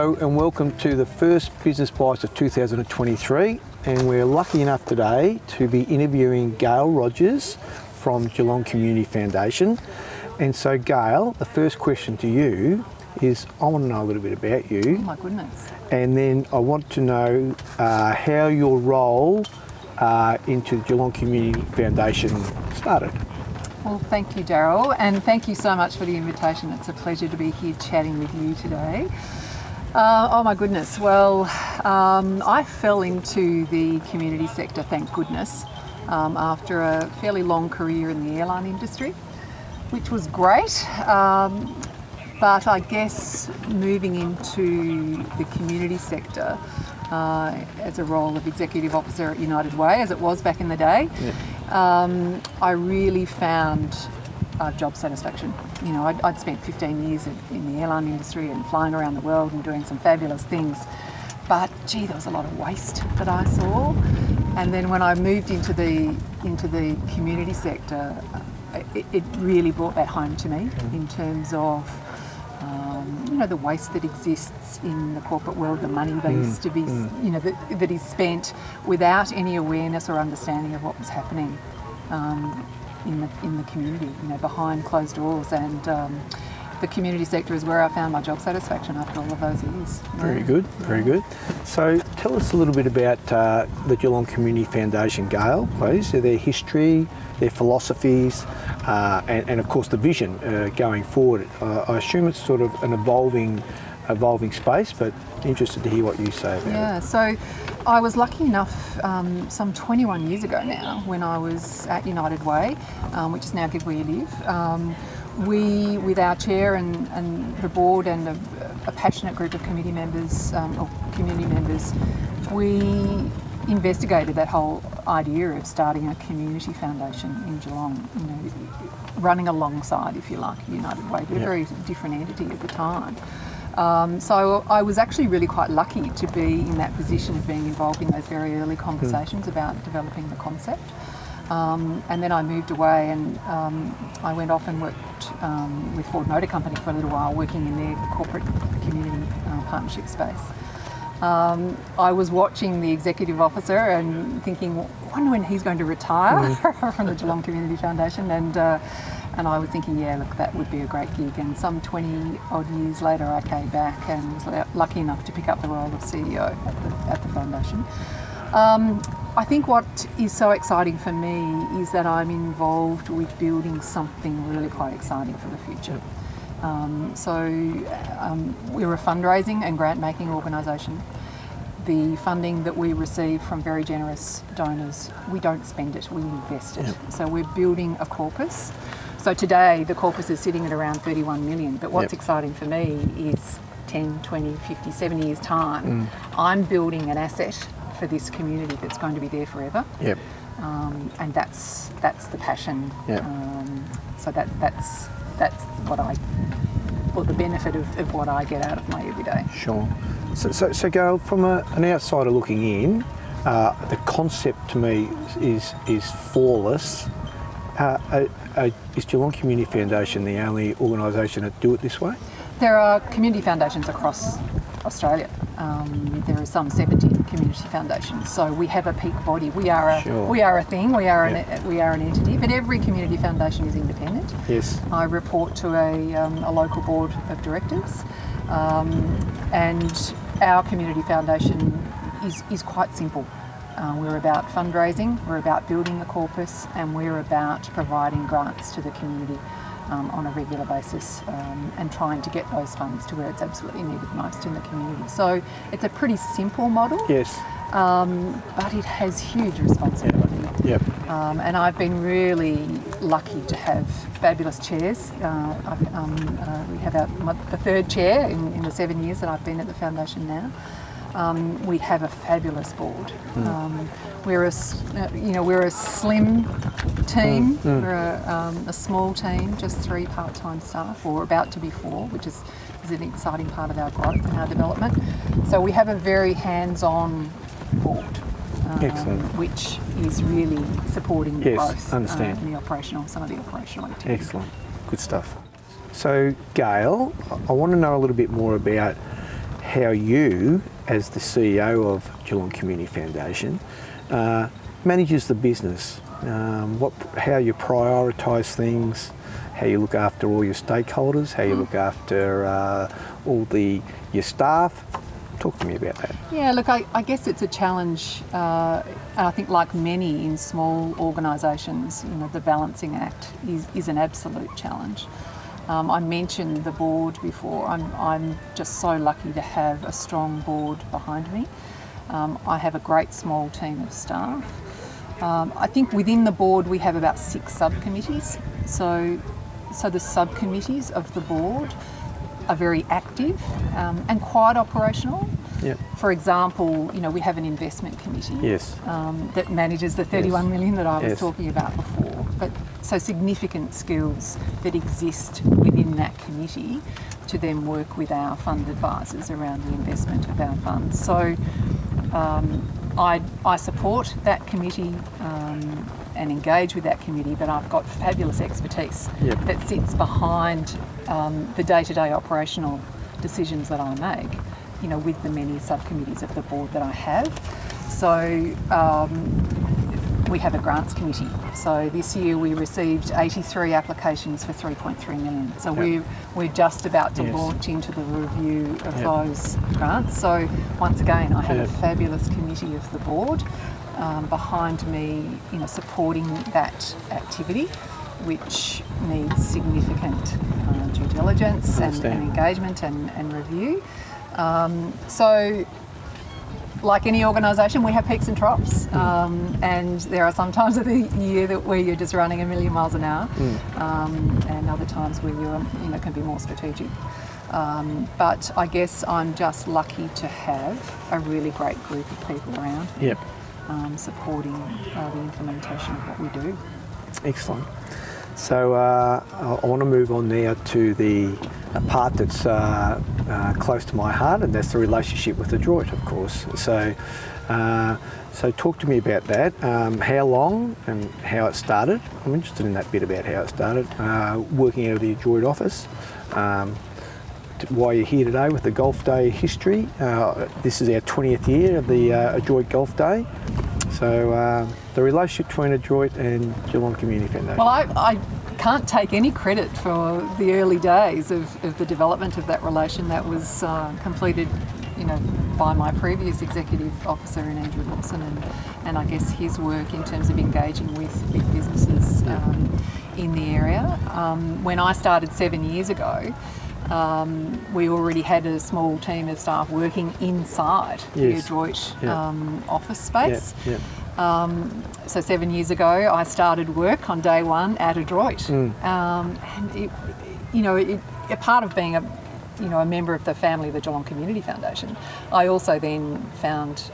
Hello and welcome to the first Business Bites of 2023, and we're lucky enough today to be interviewing Gail Rodgers from Geelong Community Foundation. And so Gail, the first question to you is, I want to know a little bit about you. Oh my goodness. And then I want to know how your role into the Geelong Community Foundation started. Well, thank you, Darrell, and thank you so much for the invitation. It's a pleasure to be here chatting with you today. Oh my goodness. Well, I fell into the community sector, thank goodness, after a fairly long career in the airline industry, which was great. But I guess moving into the community sector as a role of executive officer at United Way, as it was back in the day, I really found job satisfaction. You know, I'd spent 15 years in the airline industry and flying around the world and doing some fabulous things, but gee, there was a lot of waste that I saw. And then when I moved into the community sector, it really brought that home to me in terms of you know, the waste that exists in the corporate world, the money that is to be, you know, that is spent without any awareness or understanding of what was happening in the community, you know, behind closed doors. And the community sector is where I found my job satisfaction after all of those years. Very good, very good. So tell us a little bit about the Geelong Community Foundation, Gail, please. Their history, their philosophies, and of course the vision going forward. I assume it's sort of an evolving space, but interested to hear what you say about it. Yeah, so I was lucky enough some 21 years ago now, when I was at United Way, which is now Give Where You Live. We, with our chair and the board and a passionate group of committee members or community members, we investigated that whole idea of starting a community foundation in Geelong, you know, running alongside, if you like, United Way, but a very different entity at the time. So I was actually really quite lucky to be in that position of being involved in those very early conversations about developing the concept. And then I moved away and I went off and worked with Ford Motor Company for a little while, working in their corporate community partnership space. I was watching the executive officer and thinking, I wonder when he's going to retire from the Geelong Community Foundation. And I was thinking, yeah, look, that would be a great gig. And some 20 odd years later, I came back and was lucky enough to pick up the role of CEO at the foundation. I think what is so exciting for me is that I'm involved with building something really quite exciting for the future. We're a fundraising and grant-making organisation. The funding that we receive from very generous donors, we don't spend it, we invest it. So we're building a corpus. So today the corpus is sitting at around 31 million, but what's exciting for me is 10, 20, 50, 70 years time, I'm building an asset for this community that's going to be there forever. And that's the passion. So that's the benefit of what I get out of my everyday. Sure. So Gail, from an outsider looking in, the concept to me is flawless. Is Geelong Community Foundation the only organisation that do it this way? There are community foundations across Australia. There are some 70 community foundations, so we have a peak body. We are a thing. We are an entity. But every community foundation is independent. Yes. I report to a local board of directors, and our community foundation is quite simple. We're about fundraising. We're about building the corpus, and we're about providing grants to the community on a regular basis and trying to get those funds to where it's absolutely needed most in the community. So it's a pretty simple model, but it has huge responsibility. And I've been really lucky to have fabulous chairs. We have the third chair in the 7 years that I've been at the foundation now. We have a fabulous board. We're a slim team. We're a small team, just 3 part-time staff, or about to be 4, which is an exciting part of our growth and our development. So we have a very hands-on board, which is really supporting the growth and some of the operational activities. Excellent, good stuff. So Gail, I want to know a little bit more about how you, as the CEO of Geelong Community Foundation, manages the business, how you prioritise things, how you look after all your stakeholders, how you look after your staff. Talk to me about that. Yeah, look, I guess it's a challenge, and I think like many in small organisations, the balancing act is an absolute challenge. I mentioned the board before. I'm just so lucky to have a strong board behind me. I have a great small team of staff. I think within the board we have about 6 subcommittees. So the subcommittees of the board are very active and quite operational. Yep. For example, we have an investment committee that manages the 31 million that I was talking about before. But so significant skills that exist within that committee to then work with our fund advisors around the investment of our funds. So I support that committee and engage with that committee, but I've got fabulous expertise that sits behind the day-to-day operational decisions that I make, with the many subcommittees of the board that I have. So we have a grants committee. So this year we received 83 applications for 3.3 million. So we're just about to launch into the review of those grants. So once again, I have a fabulous committee of the board behind me, supporting that activity, which needs significant due diligence and engagement and review. So, like any organisation, we have peaks and troughs, and there are some times of the year where you're just running a million miles an hour, and other times where you can be more strategic. But I guess I'm just lucky to have a really great group of people around me, supporting the implementation of what we do. Excellent. So I want to move on now to the part that's close to my heart, and that's the relationship with Adroit, of course. So talk to me about that. How long and how it started. I'm interested in that bit about how it started. Working out of the Adroit office. Why you're here today with the Golf Day history. This is our 20th year of the Adroit Golf Day. So the relationship between Adroit and Geelong Community Foundation. Well, I can't take any credit for the early days of the development of that relation. That was completed, by my previous executive officer in Andrew Wilson, and I guess his work in terms of engaging with big businesses in the area. When I started 7 years ago, we already had a small team of staff working inside the Adroit office space. So 7 years ago, I started work on day one at Adroit, and a part of being a member of the family of the Geelong Community Foundation, I also then found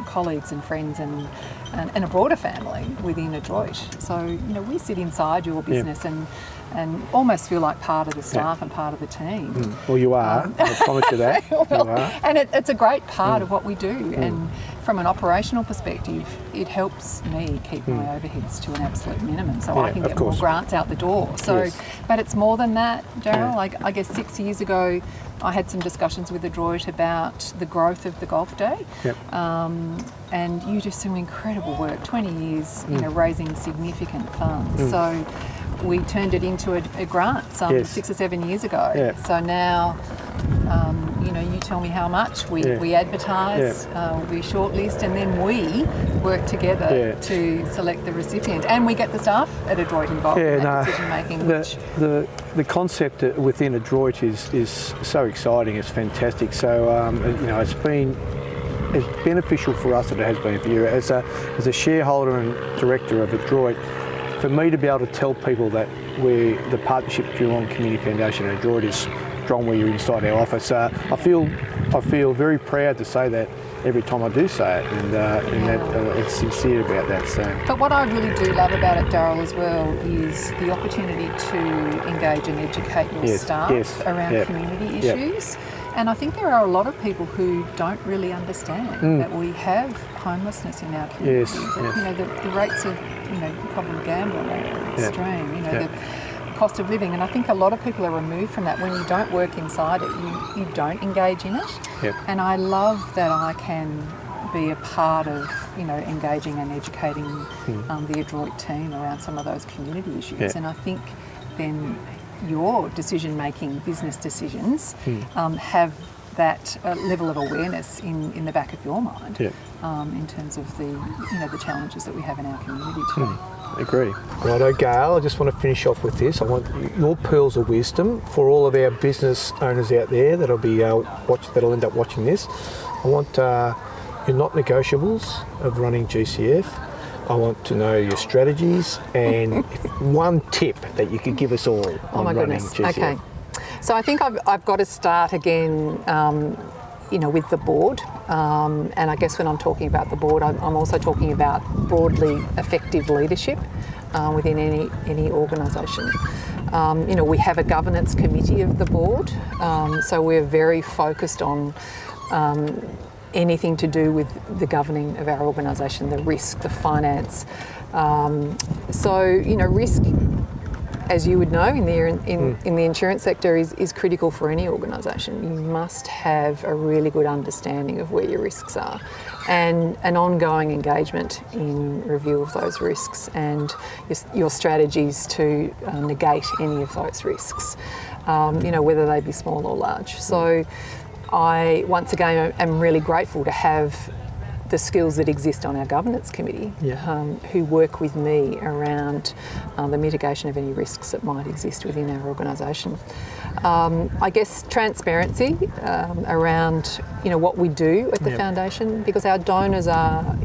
colleagues and friends and a broader family within Adroit. So we sit inside your business and almost feel like part of the staff and part of the team. Well, you are. I promise you that. You are. And it's a great part of what we do. And from an operational perspective, it helps me keep my overheads to an absolute minimum, so I can get more grants out the door. So, but it's more than that, Darrell. Like I guess 6 years ago, I had some discussions with Adroit about the growth of the Golf Day. And you do some incredible work. 20 years, raising significant funds. So we turned it into a grant 6 or 7 years ago. So now, you tell me how much, we advertise, we shortlist, and then we work together to select the recipient. And we get the staff at Adroit involved in that decision making. The concept within Adroit is so exciting, it's fantastic. So, it's been as beneficial for us as it has been for you. As a shareholder and director of Adroit, for me to be able to tell people that the partnership with Geelong Community Foundation and Adroit is strong where you're inside our office, I feel very proud to say that every time I do say it, and that it's sincere about that. So. But what I really do love about it, Darrell, as well, is the opportunity to engage and educate your staff around community issues. And I think there are a lot of people who don't really understand that we have homelessness in our community. The rates of problem gambling are extreme. The cost of living, and I think a lot of people are removed from that. When you don't work inside it, you don't engage in it. Yep. And I love that I can be a part of, engaging and educating the Adroit team around some of those community issues. Yep. And I think then your decision-making, business decisions, have that level of awareness in the back of your mind, in terms of the challenges that we have in our community today. Agree. Righto, Gail, I just want to finish off with this. I want your pearls of wisdom for all of our business owners out there that'll end up watching this. I want your not negotiables of running GCF. I want to know your strategies and one tip that you could give us all on running GCF. Okay. So I think I've got to start again, with the board. And I guess when I'm talking about the board, I'm also talking about broadly effective leadership within any organisation. We have a governance committee of the board, so we're very focused on anything to do with the governing of our organisation, the risk, the finance. Risk, as you would know, in the insurance sector is critical for any organisation. You must have a really good understanding of where your risks are and an ongoing engagement in review of those risks and your strategies to negate any of those risks, whether they be small or large. So I, once again, am really grateful to have the skills that exist on our governance committee, who work with me around the mitigation of any risks that might exist within our organisation. I guess transparency around what we do at the foundation, because our donors are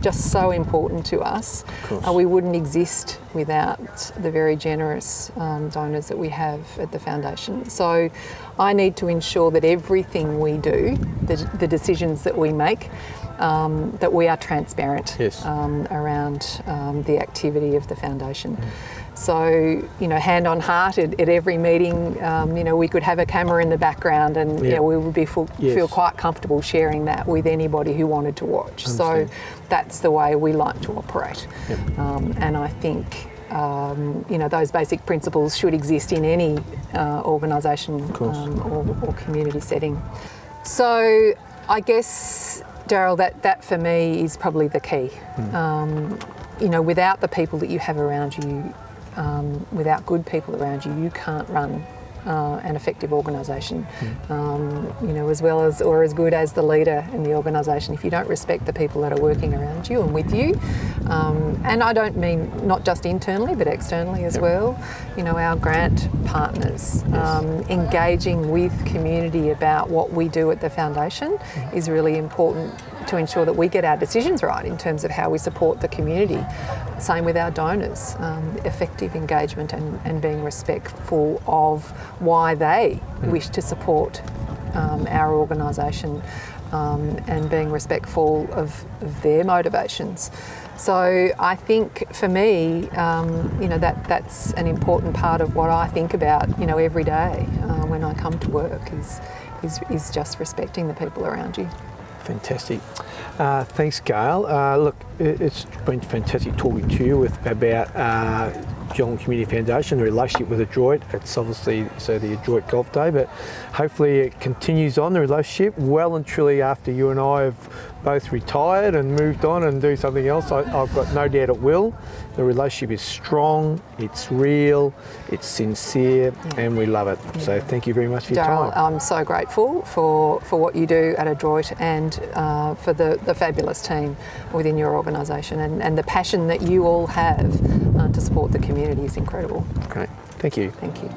just so important to us. We wouldn't exist without the very generous donors that we have at the foundation. So I need to ensure that everything we do, the decisions that we make, that we are transparent around the activity of the foundation. So, hand on heart at every meeting, we could have a camera in the background and we would feel quite comfortable sharing that with anybody who wanted to watch. So that's the way we like to operate. And I think, those basic principles should exist in any organisation or community setting. So I guess, Darrell, that for me is probably the key. Without the people that you have around you, without good people around you, you can't run an effective organisation, as well as or as good as the leader in the organisation. If you don't respect the people that are working around you and with you, and I don't mean not just internally but externally as well, our grant partners, engaging with community about what we do at the foundation is really important to ensure that we get our decisions right in terms of how we support the community. Same with our donors, effective engagement and being respectful of why they wish to support our organisation, and being respectful of their motivations. So I think for me, that's an important part of what I think about, every day when I come to work is just respecting the people around you. Fantastic. Thanks, Gail. Look, it's been fantastic talking to you about Geelong Community Foundation, the relationship with Adroit. It's obviously the Adroit Golf Day, but hopefully it continues on, the relationship, well and truly after you and I have both retired and moved on and do something else. I've got no doubt it will. The relationship is strong, it's real, it's sincere, and we love it. So thank you very much for your Darrell, time. I'm so grateful for what you do at Adroit and for the fabulous team within your organisation, and the passion that you all have to support the community is incredible. Great. Thank you. Thank you.